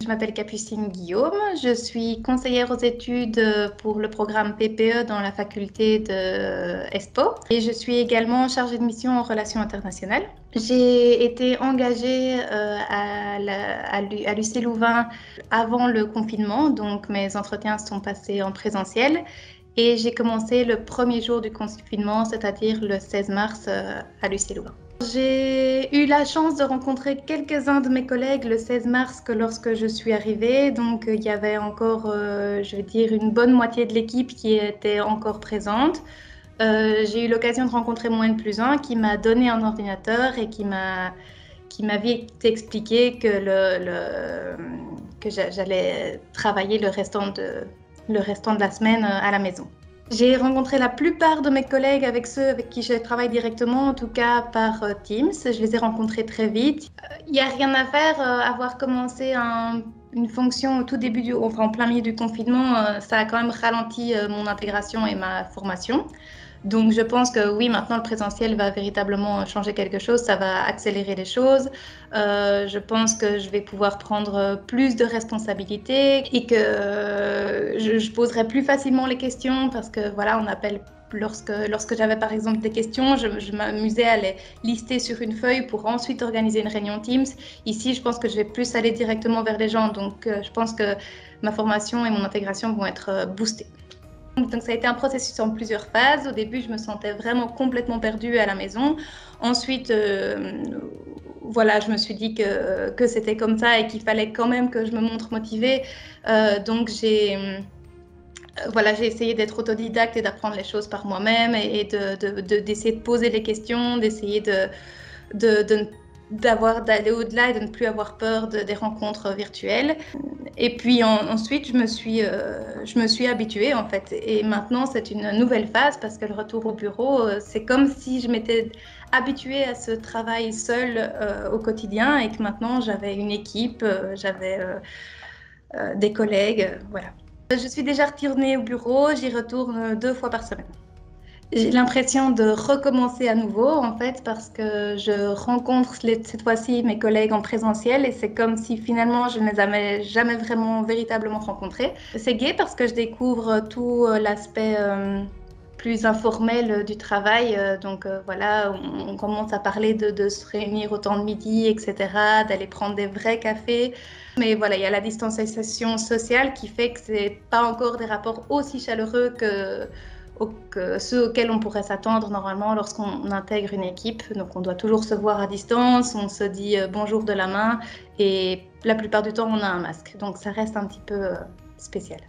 m'appelle Capucine Guillaume, je suis conseillère aux études pour le programme PPE dans la faculté de ESPO et je suis également chargée de mission en relations internationales. J'ai été engagée à l'UC Louvain avant le confinement, donc mes entretiens sont passés en présentiel et j'ai commencé le premier jour du confinement, c'est-à-dire le 16 mars à l'UC Louvain. J'ai eu la chance de rencontrer quelques-uns de mes collègues le 16 mars que lorsque je suis arrivée. Donc, il y avait encore, je vais dire, une bonne moitié de l'équipe qui était encore présente. J'ai eu l'occasion de rencontrer mon N+1 qui m'a donné un ordinateur et qui m'a vite expliqué que j'allais travailler le restant de la semaine à la maison. J'ai rencontré la plupart de mes collègues avec ceux avec qui je travaille directement, en tout cas par Teams. Je les ai rencontrés très vite. Il n'y a rien à faire, avoir commencé une fonction au tout début, enfin en plein milieu du confinement, ça a quand même ralenti mon intégration et ma formation. Donc je pense que oui, maintenant le présentiel va véritablement changer quelque chose, ça va accélérer les choses. Je pense que je vais pouvoir prendre plus de responsabilités et que je poserai plus facilement les questions parce que voilà, on appelle lorsque j'avais par exemple des questions, je m'amusais à les lister sur une feuille pour ensuite organiser une réunion Teams. Ici, je pense que je vais plus aller directement vers les gens, donc je pense que ma formation et mon intégration vont être boostées. Donc ça a été un processus en plusieurs phases. Au début, je me sentais vraiment complètement perdue à la maison. Ensuite, voilà, je me suis dit que c'était comme ça et qu'il fallait quand même que je me montre motivée. Donc j'ai essayé d'être autodidacte et d'apprendre les choses par moi-même et d'essayer de poser les questions, d'essayer d'aller au-delà et de ne plus avoir peur des rencontres virtuelles. Et puis ensuite, je me suis habituée en fait. Et maintenant, c'est une nouvelle phase parce que le retour au bureau, c'est comme si je m'étais habituée à ce travail seul au quotidien et que maintenant, j'avais une équipe, j'avais des collègues, voilà. Je suis déjà retournée au bureau, j'y retourne 2 fois par semaine. J'ai l'impression de recommencer à nouveau, en fait, parce que je rencontre cette fois-ci mes collègues en présentiel et c'est comme si finalement je ne les avais jamais vraiment véritablement rencontrés. C'est gai parce que je découvre tout l'aspect plus informel du travail. Donc voilà, on commence à parler de se réunir au temps de midi, etc., d'aller prendre des vrais cafés. Mais voilà, il y a la distanciation sociale qui fait que c'est pas encore des rapports aussi chaleureux que ceux auxquels on pourrait s'attendre normalement lorsqu'on intègre une équipe. Donc on doit toujours se voir à distance, on se dit bonjour de la main et la plupart du temps on a un masque. Donc ça reste un petit peu spécial.